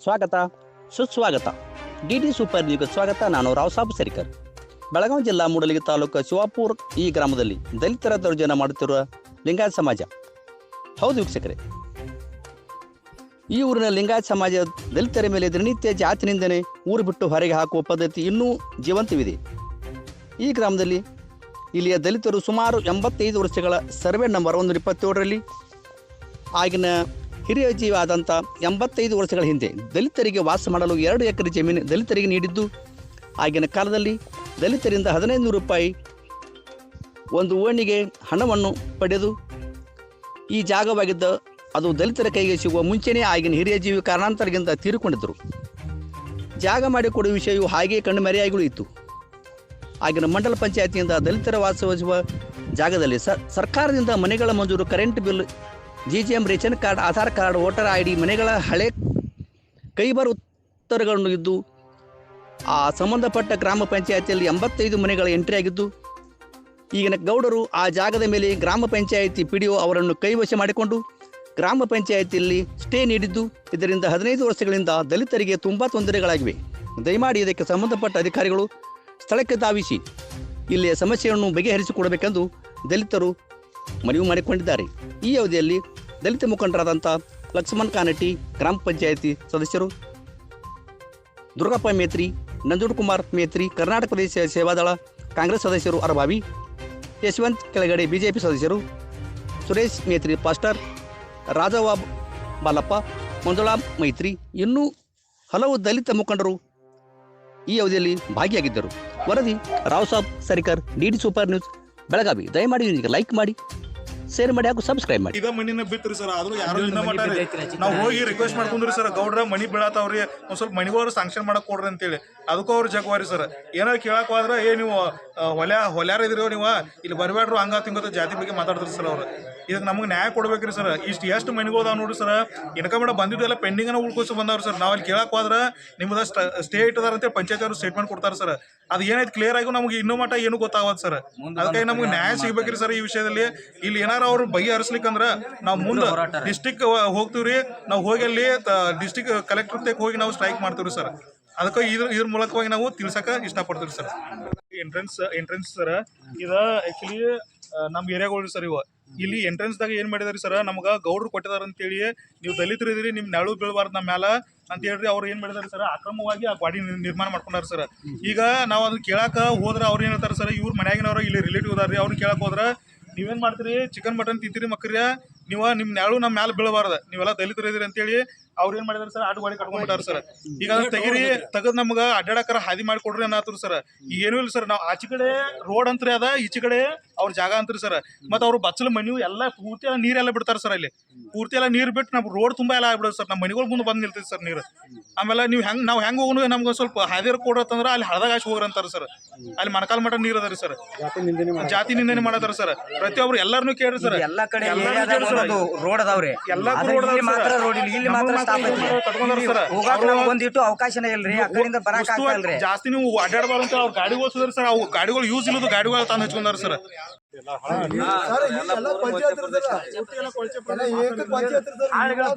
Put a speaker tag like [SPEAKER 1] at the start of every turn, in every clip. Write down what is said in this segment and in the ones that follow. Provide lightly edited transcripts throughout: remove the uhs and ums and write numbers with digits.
[SPEAKER 1] ಸ್ವಾಗತ ಸುಸ್ವಾಗತ DD super ನ್ಯೂಸ್ಗೆ ಸ್ವಾಗತ. ನಾನು ರಾವ್ಸಾಬ್ ಸರಿಕರ್. ಬೆಳಗಾವಿ ಜಿಲ್ಲಾ ಮೂಡಲಗಿ ತಾಲೂಕು ಶಿವಾಪುರ ಈ ಗ್ರಾಮದಲ್ಲಿ ದಲಿತರ ದೌರ್ಜನ್ಯ ಮಾಡುತ್ತಿರುವ ಲಿಂಗಾಯತ ಸಮಾಜ. ಹೌದು ವೀಕ್ಷಕರೇ, ಈ ಊರಿನ ಲಿಂಗಾಯತ ಸಮಾಜ ದಲಿತರ ಮೇಲೆ ದಿನನಿತ್ಯ ಜಾತಿ ನಿಂದನೆ, ಊರು ಬಿಟ್ಟು ಹೊರಗೆ ಹಾಕುವ ಪದ್ಧತಿ ಇನ್ನೂ ಜೀವಂತವಿದೆ. ಈ ಗ್ರಾಮದಲ್ಲಿ ಇಲ್ಲಿಯ ದಲಿತರು ಸುಮಾರು 85 ವರ್ಷಗಳ ಸರ್ವೆ ನಂಬರ್ 127ರಲ್ಲಿ ಆಗಿನ ಹಿರಿಯ ಜೀವ ಆದಂಥ 85 ವರ್ಷಗಳ ಹಿಂದೆ ದಲಿತರಿಗೆ ವಾಸ ಮಾಡಲು 2 ಎಕರೆ ಜಮೀನು ದಲಿತರಿಗೆ ನೀಡಿದ್ದು, ಆಗಿನ ಕಾಲದಲ್ಲಿ ದಲಿತರಿಂದ 1500 ರೂಪಾಯಿ ಒಂದು ಓಣಿಗೆ ಹಣವನ್ನು ಪಡೆದು ಈ ಜಾಗವಾಗಿದ್ದ ಅದು ದಲಿತರ ಕೈಗೆ ಸಿಗುವ ಮುಂಚೆನೇ ಆಗಿನ ಹಿರಿಯ ಜೀವಿ ಕಾರಣಾಂತರದಿಂದ ತೀರಿಕೊಂಡಿದ್ದರು. ಜಾಗ ಮಾಡಿಕೊಡುವ ವಿಷಯವು ಹಾಗೆಯೇ ಕಣ್ಣುಮರೆಯಾಗಿಯೂ ಇತ್ತು. ಆಗಿನ ಮಂಡಲ ಪಂಚಾಯತಿಯಿಂದ ದಲಿತರ ವಾಸವಿಸುವ ಜಾಗದಲ್ಲಿ ಸರ್ಕಾರದಿಂದ ಮನೆಗಳ ಮಂಜೂರು, current bill, GGM ration card, Aadhaar card, voter ID, ಮನೆಗಳ ಹಳೆ ಕೈಬರ ಉತ್ತರಗಳನ್ನು ಇದ್ದು, ಆ ಸಂಬಂಧಪಟ್ಟ ಗ್ರಾಮ ಪಂಚಾಯತಿಯಲ್ಲಿ 85 ಮನೆಗಳ ಎಂಟ್ರಿ ಆಗಿದ್ದು, ಈಗಿನ ಗೌಡರು ಆ ಜಾಗದ ಮೇಲೆ ಗ್ರಾಮ ಪಂಚಾಯತಿ PDO ಅವರನ್ನು ಕೈವಶ ಮಾಡಿಕೊಂಡು ಗ್ರಾಮ ಪಂಚಾಯತಿಯಲ್ಲಿ ಸ್ಟೇ ನೀಡಿದ್ದು, ಇದರಿಂದ 15 ವರ್ಷಗಳಿಂದ ದಲಿತರಿಗೆ ತುಂಬ ತೊಂದರೆಗಳಾಗಿವೆ. ದಯಮಾಡಿ ಇದಕ್ಕೆ ಸಂಬಂಧಪಟ್ಟ ಅಧಿಕಾರಿಗಳು ಸ್ಥಳಕ್ಕೆ ಧಾವಿಸಿ ಇಲ್ಲಿಯ ಸಮಸ್ಯೆಯನ್ನು ಬಗೆಹರಿಸಿಕೊಡಬೇಕೆಂದು ದಲಿತರು ಮನವಿ ಮಾಡಿಕೊಂಡಿದ್ದಾರೆ. ಈ ಅವಧಿಯಲ್ಲಿ ದಲಿತ ಮುಖಂಡರಾದಂಥ ಲಕ್ಷ್ಮಣ್ ಕಾನಟ್ಟಿ, ಗ್ರಾಮ ಪಂಚಾಯತಿ ಸದಸ್ಯರು, ದುರ್ಗಪ್ಪ ಮೇತ್ರಿ, ನಂಜುಂಡಕುಮಾರ್ ಮೇತ್ರಿ, ಕರ್ನಾಟಕ ಪ್ರದೇಶ ಸೇವಾದಳ ಕಾಂಗ್ರೆಸ್ ಸದಸ್ಯರು ಅರಭಾವಿ, ಯಶವಂತ್ ಕೆಳಗಡೆ BJP ಸದಸ್ಯರು, ಸುರೇಶ್ ಮೇತ್ರಿ ಪಾಸ್ಟರ್, ರಾಜವ್ವ ಬಾಲಪ್ಪ, ಮಂಜುಳಾ ಮೈತ್ರಿ, ಇನ್ನೂ ಹಲವು ದಲಿತ ಮುಖಂಡರು ಈ ಅವಧಿಯಲ್ಲಿ ಭಾಗಿಯಾಗಿದ್ದರು. ವರದಿ Raosaheb Sarikar, DD super news, Belagavi. ದಯಮಾಡಿ ಈಗ ಲೈಕ್ ಮಾಡಿ, ಶೇರ್ ಮಾಡಿ ಹಾಗೂ ಸಬ್ಸ್ಕ್ರೈಬ್ ಮಾಡಿ.
[SPEAKER 2] ಇದ ಮಣ್ಣಿನ ಬಿತ್ರಿ ಸರ್, ಆದ್ರೂ ಯಾರು ಇನ್ನ ಮಾಡ್ತಾರೆ. ನಾವು ಹೋಗಿ ರಿಕ್ವೆಸ್ಟ್ ಮಾಡ್ಕೊಂಡ್ರಿ ಸರ್, ಗೌಡ್ರ ಮನಿ ಬೀಳಾತಾವ್ರಿ, ಒಂದ್ ಸ್ವಲ್ಪ ಮನಿಗೋರು ಸಾಂಕ್ಷನ್ ಮಾಡಕ್ ಕೊಡ್ರಿ ಅಂತೇಳಿ. ಅದಕ್ಕೂ ಅವ್ರು ಜಗವಾರಿ ಸರ್. ಏನಾರು ಕೇಳಕ್ ಹೋದ್ರೆ ನೀವು ಹೊಲ್ಯಾರ ಇದ್ರಿ, ನೀವು ಇಲ್ಲಿ ಬರಬೇಡ್ರು, ಹಂಗ ತಿಂಗ ಜಾತಿ ಬಗ್ಗೆ ಮಾತಾಡ್ತಾರೆ ಸರ್ ಅವ್ರು. ಇದಕ್ಕೆ ನಮಗೆ ನ್ಯಾಯ ಕೊಡ್ಬೇಕ್ರಿ ಸರ್. ಎಷ್ಟು ಮನಿಗಳು ಅದಾವ ನೋಡ್ರಿ ಸರ್, ಇನ್ಕಮ್ ಬಂದಿದ್ದೆಲ್ಲ ಪೆಂಡಿಂಗ್ ಉಳ್ಕೋಸಿ ಬಂದವ್ರು ಸರ್. ನಾವ್ ಅಲ್ಲಿ ಕೇಳಕ್ ಹೋದ್ರೆ ನಿಮ್ದು ಸ್ಟೇ ಇಟ್ಟದಾರ ಅಂತ ಪಂಚಾಯತ್ ಅವರು ಸ್ಟೇಟ್ಮೆಂಟ್ ಕೊಡ್ತಾರೆ ಸರ್. ಅದು ಏನಾಯ್ತು ಕ್ಲಿಯರ್ ಆಗಿ ನಮ್ಗೆ ಇನ್ನೂ ಮಟ್ಟ ಏನು ಗೊತ್ತಾಗತ್ತೆ ಸರ್. ಅದಕ್ಕಾಗಿ ನಮ್ಗೆ ನ್ಯಾಯ ಸಿಗ್ಬೇಕ್ರಿ ಸರ್ ಈ ವಿಷಯದಲ್ಲಿ. ಇಲ್ಲಿ ಏನಾರು ಅವ್ರು ಬಗೆಹರಿಸ್ಲಿಕ್ಕಂದ್ರ ನಾವು ಮುಂದೆ ಡಿಸ್ಟಿಕ್ ಹೋಗ್ತೀವ್ರಿ. ನಾವು ಹೋಗಿ ಅಲ್ಲಿ ಡಿಸ್ಟಿಕ್ ಕಲೆಕ್ಟರ್ ತಕ್ಕ ಹೋಗಿ ನಾವು ಸ್ಟ್ರೈಕ್ ಮಾಡ್ತೀವ್ರಿ ಸರ್. ಅದಕ್ಕೆ ಇದ್ರ ಮೂಲಕವಾಗಿ ನಾವು ತಿಳ್ಸಕ ಇಷ್ಟಪಡ್ತೀವಿ ಸರ್. ಎಂಟ್ರೆನ್ಸ್ ಸರ್, ಇದು ಆಕ್ಚುಲಿ ನಮ್ಮ ಏರಿಯಾಗಳು ಸರ್. ಇಲ್ಲಿ ಎಂಟ್ರೆನ್ಸ್ದಾಗ ಏನ್ ಮಾಡಿದಾರಿ ಸರ್, ನಮ್ಗೆ ಗೌಡ್ರು ಕೊಟ್ಟಿದಾರ ಅಂತೇಳಿ, ನೀವು ದಲಿತರು ಇದ್ರಿ, ನಿಮ್ ನೆಳು ಬೀಳಬಾರ್ದು ನಮ್ಮ ಮ್ಯಾಲ ಅಂತ ಹೇಳ್ರಿ ಅವ್ರು ಏನ್ ಮಾಡಿದಾರೆ ಸರ್, ಅಕ್ರಮವಾಗಿ ಆ ಗಾಡಿ ನಿರ್ಮಾಣ ಮಾಡ್ಕೊಂಡಾರ ಸರ್. ಈಗ ನಾವು ಅದನ್ನ ಕೇಳಾಕ ಹೋದ್ರೆ ಅವ್ರು ಏನ್ ಹೇಳ್ತಾರೆ ಸರ್, ಇವ್ರ ಮನ್ಯಾಗಿನವ್ರು ಇಲ್ಲಿ ರಿಲೇಟಿವ್ ಅದಾರ್ರಿ, ಅವ್ರನ್ನ ಕೇಳಕ್ ಹೋದ್ರೆ ನೀವೇನ್ ಮಾಡ್ತೀರಿ, ಚಿಕನ್ ಮಟನ್ ತಿಂತೀರಿ ಮಕ್ರಿಯ, ನೀವು ನಿಮ್ ನೆಳು ನಮ್ಮ ಮ್ಯಾಲ ಬೀಳಬಾರ್ದು, ನೀವೆಲ್ಲ ದಲಿತರು ಇದ್ರಿ ಅಂತೇಳಿ ಅವ್ರು ಏನ್ ಮಾಡಿದಾರೆ ಸರ್, ಆಟೋ ಗಾಡಿ ಕಟ್ಕೊಂಡ್ಬಿಟ್ಟಾರ ಸರ್. ಈಗ ಅದನ್ನ ತೆಗದ್ ನಮ್ಗೆ ಅಡ್ಡಾಡಕರ ಹಾದಿ ಮಾಡಿ ಕೊಡ್ರಿ ಅನ್ನತ್ರು ಸರ್. ಈಗ ಏನೂ ಇಲ್ಲ ಸರ್, ನಾವು ಆಚೆ ಕಡೆ ರೋಡ್ ಅಂತ್ರಿ ಅದ, ಈಚೆ ಕಡೆ ಅವ್ರ ಜಾಗ ಅಂತ್ರಿ ಸರ್. ಮತ್ತೆ ಅವ್ರು ಬಚ್ಚಲ ಮನಿ ಎಲ್ಲ ಪೂರ್ತಿ ಎಲ್ಲ ನೀರೆಲ್ಲ ಬಿಡ್ತಾರೆ ಸರ್. ಅಲ್ಲಿ ಪೂರ್ತಿ ಎಲ್ಲ ನೀರು ಬಿಟ್ಟು ನಮ್ಮ ರೋಡ್ ತುಂಬಾ ಎಲ್ಲ ಆಗ್ಬಿಡೋದು ಸರ್. ನಮ್ಮ ಮನಿಗಳ ಮುಂದೆ ಬಂದು ನಿಲ್ತೈತಿ ಸರ್ ನೀರು. ಆಮೇಲೆ ನಾವು ಹೆಂಗ್ ಹೋಗೋಣ, ನಮ್ಗೆ ಸ್ವಲ್ಪ ಹಾದಿಯರ್ ಕೊಡತ್ತಂದ್ರೆ ಅಲ್ಲಿ ಹಳದಾಗ ಹಾಕಿ ಹೋಗ್ರಿ ಅಂತಾರೆ ಸರ್. ಅಲ್ಲಿ ಮಣಕಾಲ್ ಮಠ ನೀರು ಅದ ರೀ ಸರ್. ಜಾತಿ ನಿಂದನೆ ಮಾಡತಾರ ಸರ್. ಪ್ರತಿಯೊಬ್ರು ಎಲ್ಲಾರನು ಕೇಳ್ರಿ ಸರ್.
[SPEAKER 3] ಎಲ್ಲಾ ಕಡೆ ರೋಡ್ ಅದಾವ್ರಿ, ಒಂದಿಟ್ಟು ಅವಕಾಶನೇ ಇಲ್ರಿ, ಅಕಡೆಯಿಂದ ಬರಾಕ್ ಆಗ್ತಲ್ರಿ.
[SPEAKER 2] ಜಾಸ್ತಿ ನೀವು ಅಡ್ಡಾಡಬಾರ್ದು ಅಂತ ಅವ್ರ ಗಾಡಿಗಳು ಸರ್. ಸರ್ ಅವು ಗಾಡಿಗಳು ಯೂಸ್ ಇಲ್ಲದು ಗಾಡಿಗಳು ತಂದು ಹಚ್ಕೊಂಡಾರ ಸರ್.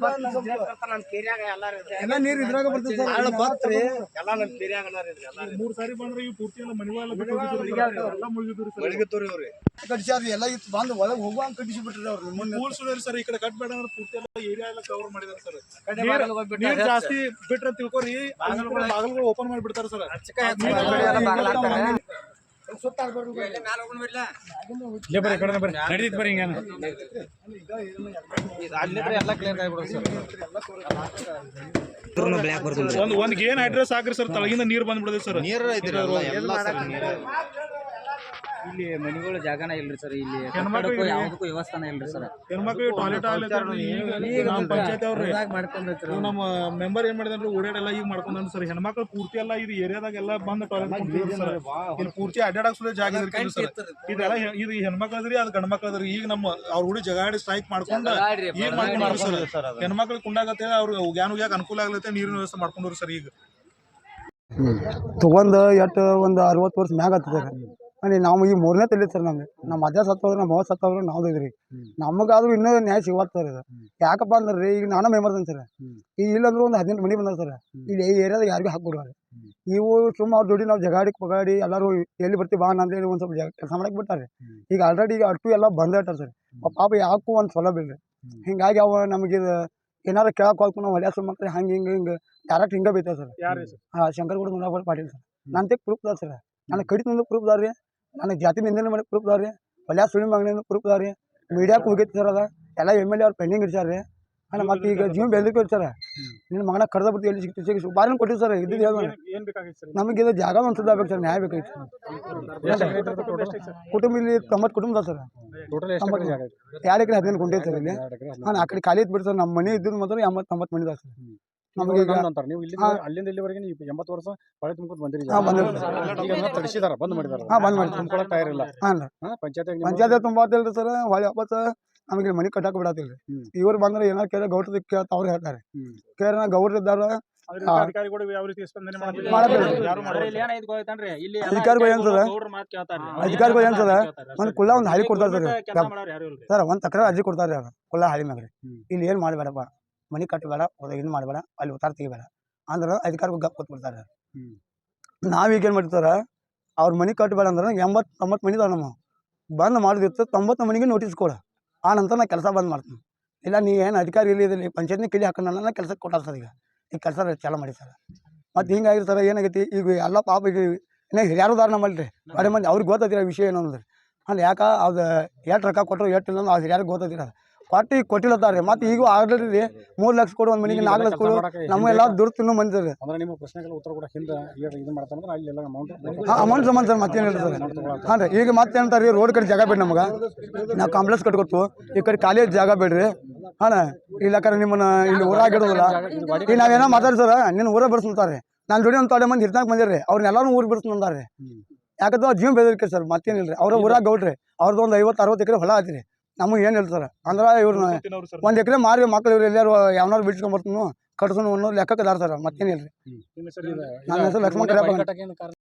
[SPEAKER 2] ಮೂರ್ ಸಾರಿ ಬಂದ್ರೆ ಈ ಪೂರ್ತಿ ಎಲ್ಲ ಮನಿಗಳೆಲ್ಲ ಸರ್. ಈ ಕಡೆ ಕಟ್ಬೇಡ ಅಂದ್ರೆ ಪೂರ್ತಿ ಎಲ್ಲ ಏರಿಯಾ ಎಲ್ಲ ಕವರ್ ಮಾಡಿದಾರೆ ಸರ್. ನೀರ್ ಜಾಸ್ತಿ ಬಿಟ್ರೆ ತಿಳ್ಕೊರಿ, ಬಾಗಿಲುಗಳು ಓಪನ್ ಮಾಡಿಬಿಡ್ತಾರೆ ಸರ್. ಒಂದ್ ಏನ್ ಅಡ್ರೆಸ್ ಹಾಕ್ರಿ ಸರ್, ತಳಗಿಂದ ನೀರ್ ಬಂದ್ಬಿಡದೆ ಸರ್.
[SPEAKER 3] ಇಲ್ಲಿ ಮನಿಗಳು ಜಾಗನ ಇಲ್ರಿ ಸರ್. ಇಲ್ಲಿ ಯಾವ್ದಕ್ಕೂ ವ್ಯವಸ್ಥಾನ ಇಲ್ರಿ ಸರ್.
[SPEAKER 2] ಹೆಣ್ಮಕ್ಳು ಟಾಯ್ಲೆಟ್ ಪಂಚಾಯತ್ ಅವ್ರಿ ನಮ್ಮ ಮೆಂಬರ್ ಏನ್ ಮಾಡಿದ್ರಿ, ಓಡಾಡೆಲ್ಲ ಈಗ ಮಾಡ್ಕೊಂಡ್ ಸರ್. ಹೆಣ್ಮಕ್ಳು ಪೂರ್ತಿ ಎಲ್ಲ ಇದು ಏರಿಯಾದಾಗ ಎಲ್ಲ ಬಂದ್ ಟಾಯ್ಲೆಟ್ ಸರ್. ಇಲ್ಲಿ ಪೂರ್ತಿ ಅಡ್ಡಾಡಕ್ ಸುದ ಜಾಗ ಇರ್ತೀವಿ ಸರ್. ಇದೆಲ್ಲ ಇದು ಹೆಣ್ಮಕ್ಳು ಅದ್ರಿ, ಅದು ಗಂಡ್ ಮಕ್ಳು ಅದ್ರಿ. ಈಗ ನಮ್ಮ ಅವ್ರ ಹುಡಿ ಜಗಾಡಿ ಸ್ಟ್ರೈಕ್ ಮಾಡ್ಕೊಂಡು ಈಗ ಮಾಡ್ಕೊಂಡ್ರಿ ಸರ್. ಹೆಣ್ಮಕ್ಳು ಕುಂಡಾಗತ್ತೆ, ಅವ್ರು ಉಗ್ಯಾಗ ಅನುಕೂಲ ಆಗ್ಲತ್ತೆ, ನೀರಿನ ವ್ಯವಸ್ಥೆ ಮಾಡ್ಕೊಂಡ್ರಿ ಸರ್. ಈಗ
[SPEAKER 4] ತಗೊಂಡ್ ಒಂದು 60 ವರ್ಷ ಮ್ಯಾಗ ನಾವು ಈ 3ನೇ ತಲೆ ಸರ್ ನಮ್ಗೆ ನಮ್ಮ ಅಜ್ಜ ಸತ್ತೋದ್ರೆ ನಮ್ಮ ಅವ್ವ ಸತ್ತೋದ್ರೆ ನಾವು ಇದ್ರಿ ನಮಗಾದ್ರೂ ಇನ್ನೂ ನ್ಯಾಯ ಸಿಗತ್ತೆ ಸರ್ ಇದು ಯಾಕಪ್ಪ ಅಂದ್ರೆ ಈಗ ನಾನು ಮೆಮರ್ದನ್ ಸರ್ ಈಗ ಇಲ್ಲಂದ್ರೂ ಒಂದು 18 ಮನೆ ಬಂದ ಸರ್ ಇಲ್ಲಿ ಈ ಏರಿಯಾದಾಗ ಯಾರಿಗೂ ಹಾಕ್ಬಿಡ್ರಿ ಇವು ಸುಮ್ಮ ಅವ್ರ ಜೋಡಿ ನಾವು ಜಗಾಡಿ ಪಗಾಡಿ ಎಲ್ಲರೂ ಎಲ್ಲಿ ಬರ್ತೀವಿ ಬಾ ಅಂತೇಳಿ ಒಂದು ಸ್ವಲ್ಪ ಕೆಲಸ ಮಾಡಕ್ಕೆ ಬಿಟ್ಟಾರೆ ಈಗ ಆಲ್ರೆಡಿ ಈಗ ಅಟ್ಟು ಎಲ್ಲ ಬಂದ ಇಟ್ಟಾರೆ ಸರ್ ಪಾಪ ಯಾಕೂ ಒಂದು ಸೌಲಭ್ಯ ಇಲ್ರಿ ಹಿಂಗಾಗಿ ಅವ ನಮಗೆ ಏನಾರು ಕೇಳಕ್ಕೆ ಹೋಗ್ತು ನಾವು ಹೊಳ್ಯಾಸ ಮಕ್ಳು ಹಿಂಗೆ ಡೈರೆಕ್ಟ್ ಹಿಂಗೆ ಬೈತಾರೆ ಸರ್ ಶಂಕರಗೌಡ ಮುನ್ನಾಗೌಡ ಪಾಟೀಲ್ ಸರ್ ನನ್ನ ತೆಗ್ ಪ್ರೂಫ್ ಅದ ಸರ್ ನನಗೆ ಕಡಿತಂದು ಪ್ರೂಫ್ ಅದಾರ ರೀ ನನಗೆ ಜಾತಿ ನಿಂದನೆ ಮಾಡಿ ಪ್ರೂಫ್ ಅದಾರ ರೀ ಹೊಳ್ಯಾ ಸುಳಿ ಮಗನಿಂದ ಪ್ರೂಫ್ ಅದಾರ ರೀ ಮೀಡಿಯಾಕ್ಕೆ ಹೋಗೈತಿ ಸರ್ ಅದ ಎಲ್ಲ MLA ಅವ್ರು ಪೆಂಡಿಂಗ್ ಇಡ್ಸಾರ ರೀ ಅಲ್ಲ ಮತ್ತೆ ಈಗ ಜೀವ ಬೆಳೆದಕ್ಕೆ ಇರ್ತಾರೆ ನಿನ್ನ ಮಗನ ಕಡ್ದ ಬಿಟ್ಟು ಎಲ್ಲಿ ಸಿಗ್ತೀವಿ ಬಾರಿನ ಕೊಟ್ಟಿವಿ ಸರ್ ಇದ್ದಿದ್ದು ನಮಗೆ ಇದು ಜಾಗ ಒಂದು ಸುದ್ದ ಬೇಕು ಸರ್ ನ್ಯಾಯ ಬೇಕಾಗಿತ್ತು ಕುಟುಂಬ ಇಲ್ಲಿ 90 ಕುಟುಂಬ ಸರ್ 2 ಎಕರೆ 15 ಗುಂಟೆ ಸರ್ ಇಲ್ಲಿ ಆ ಕಡೆ ಖಾಲಿ ಇತ್ತು ಬಿಡಿ ಸರ್ ನಮ್ಮ ಮನೆ ಇದ್ದಿದ್ದು ಮಾತ್ರ 80-90 ಮನೆ ಇದಾವೆ ಸರ್ ನಮಗೆ
[SPEAKER 5] ನೀವು ಅಲ್ಲಿಂದ ಇಲ್ಲಿವರೆಗೆ ನೀವು 80 ವರ್ಷ ಹೊಳೆ ತುಂಬಿಕೊಂಡು ಬಂದಿರಿ ತಡಿಸಿದಾರ ಬಂದ್ ಮಾಡಿದಾರ
[SPEAKER 4] ಬಂದ್ ಮಾಡಿ
[SPEAKER 5] ತುಂಬ್ಕೊಳಕ್ ತಯಾರಿಲ್ಲ
[SPEAKER 4] ಹಾಂ ಪಂಚಾಯತ್ ತುಂಬಾತಿಲ್ರಿ ಸರ್ ಹೊಳೆ ವಾಪಸ್ ನಮಗೆ ಮನೆ ಕಟ್ಟಕ್ಕೆ ಬಿಡತ್ತಿಲ್ರಿ ಇವ್ರು ಬಂದ್ರೆ ಏನಾರು ಕೇಳ ಗೌಡ್ರ ಕೇಳ್ತ ಅವ್ರು ಹೇಳ್ತಾರೆ ಕೇಳ ಗೌಡ್ರ ಇದ್ದಾರ
[SPEAKER 2] ಅಧಿಕಾರಿಗಳು ಯಾವ ರೀತಿ ಸ್ಪಂದನೆ
[SPEAKER 4] ಅಧಿಕಾರಿಗಳು ಏನ್ ಸರ್ ಅಧಿಕಾರಿಗಳು ಏನ್ ಸರ್ ಒಂದು ಕುಲ್ಲ ಒಂದು ಹಾಳಿ ಕೊಡ್ತಾರೆ ಸರ್ ಒಂದು ತಕ್ರಾರು ಅರ್ಜಿ ಕೊಡ್ತಾರೆ ಅವ್ರು ಕುಲ್ಲ ಹಾಳಿ ಮ್ಯಾಗ್ರಿ ಇಲ್ಲಿ ಏನು ಮಾಡಬೇಡಪ್ಪ ಮನೆ ಕಟ್ಟಬೇಡ ಏನು ಮಾಡಬೇಡ ಅಲ್ಲಿ ಉತ್ತಾರ ತೆಗಿಬೇಡ ಅಂದ್ರೆ ಅಧಿಕಾರಿಗಳು ಗಪ್ ಕೊಟ್ಬಿಡ್ತಾರೆ ನಾವೀಗ ಏನು ಮಾಡ್ತಾರ ಅವ್ರ ಮನೆ ಕಟ್ಟಬೇಡ ಅಂದ್ರೆ 80-90 ಮನೆ ಇದಾವೆ ನಮ್ಮ ಬಂದ್ ಮಾಡಿದಿರ್ತ 90 ಮನೆಗೆ ನೋಟಿಸ್ ಕೊಡ ಆ ನಂತರ ನಾ ಕೆಲಸ ಬಂದ್ ಮಾಡ್ತೀನಿ ಇಲ್ಲ ನೀ ಏನು ಅಧಿಕಾರಿ ಇಲ್ಲಿ ಪಂಚಾಯತ್ನ ಕಿಲಿ ಹಾಕೋಣ ಕೆಲಸಕ್ಕೆ ಕೊಟ್ಟಾರ ಸರ್ ಈಗ ಕೆಲಸ ಚಾಲ ಮಾಡಿ ಸರ್ ಮತ್ತು ಹಿಂಗಾಗಿರ್ತಾರೆ ಏನಾಗೈತಿ ಈಗ ಎಲ್ಲ ಪಾಪ ಈಗ ಇನ್ನೂ ಹಿರಿಯಾರುದಾರ ನಮ್ಮಲ್ರಿ ಬರೀ ಮಂದಿ ಅವ್ರಿಗೆ ಗೊತ್ತೈತಿರ ವಿಷಯ ಏನು ಅಂದ್ರೆ ಅಂದ್ರೆ ಯಾಕೆ ಅದು ಎಷ್ಟು ರೊಕ್ಕ ಕೊಟ್ಟರು ಎಷ್ಟು ಇಲ್ಲ ಅವ್ರು ಹಿರಿಯಾರಿಗೆ ಗೊತ್ತೈತಿರ ಕೊಟ್ಟಿಲ್ಲತ್ತಾರೆ ಮತ್ತೆ ಈಗ ಆಲ್ರೆಡಿ 3 ಲಕ್ಷ ಕೊಡು ಒಂದು ಮನೆಗೆ 4 ಲಕ್ಷ ಕೊಡು ನಮ್ಮೆಲ್ಲ ದುಡ್ಡು ತಿನ್ನೋ ಮಂದಿ
[SPEAKER 5] ಅಂದ್ರೆ ನಿಮ್ಮ ಪ್ರಶ್ನೆಗಳ ಉತ್ತರ ಕೂಡ ಹಿಂದೆ ಇದು ಮಾಡ್ತಾನಂದ್ರೆ ಅಲ್ಲಿ ಎಲ್ಲ
[SPEAKER 4] ಅಮೌಂಟ್ ಸಂಬಂಧ ಸರ್ ಮತ್ತೇನಿಲ್ಲ ಸರ್ ಹಾಂ ರೀ ಈಗ ಮತ್ತೆ ಏನಂತಾರೆ ರೀ ರೋಡ್ ಕಡೆ ಜಾಗ ಬೇಡ ನಮ್ಗೆ ನಾವು ಕಾಂಪ್ಲೆಕ್ಸ್ ಕಟ್ಕೊಟ್ಟು ಈ ಕಡೆ ಖಾಲಿ ಜಾಗ ಬೇಡ್ರಿ ಹಾಂ ಇಲ್ಲಕ್ಕಾರ ನಿಮ್ಮನ್ನ ಇಲ್ಲಿ ಊರಾಗ ಇಡೋದಿಲ್ಲ ಈಗ ನಾವೇನೋ ಮಾತಾಡಿ ಸರ್ ನಿನ್ನ ಊರಾಗ ಬಿಡಿಸ್ತಾರೆ ನಾನು ಜೋಡಿ ಒಂದು ತೊಡೆ ಮಂದಿ ಹಿರ್ನಾಕ್ ಬಂದಿರಿ ಅವ್ರನ್ನೆಲ್ಲರೂ ಊರು ಬಿಡಿಸ್ತಾರೆ ಯಾಕಂದ್ರೆ ಜೀವ ಬೆದರಿಕೆ ಸರ್ ಮತ್ತೇನಿಲ್ಲ ರೀ ಅವ್ರ ಊರಾಗ ಗೌಡ್ರಿ ಅವ್ರದ್ದು ಒಂದು 50-60 ಎಕರೆ ಹೊಲ ಆಯ್ತು ರೀ ನಮಗೆ ಏನು ಹೇಳ್ತಾರೆ ಅಂದ್ರೆ ಇವ್ರನ್ನ 1 ಎಕರೆ ಮಾರಿ ಮಕ್ಳು ಇವ್ರು ಎಲ್ಲಾರು ಯಾವನಾರು ಬಿಡ್ಸ್ಕೊಂಡ್ ಬರ್ತೀನಿ ಕಟ್ಸೋನು ಅನ್ನೋ ಲೆಕ್ಕಕ್ಕೆ ದಾರ ಸರ್ ಮತ್ತೇನಿಲ್ಲ ರೀ ನನ್ನ ಹೆಸರು ಲಕ್ಷ್ಮಣ ಕರಿಯಪ್ಪ.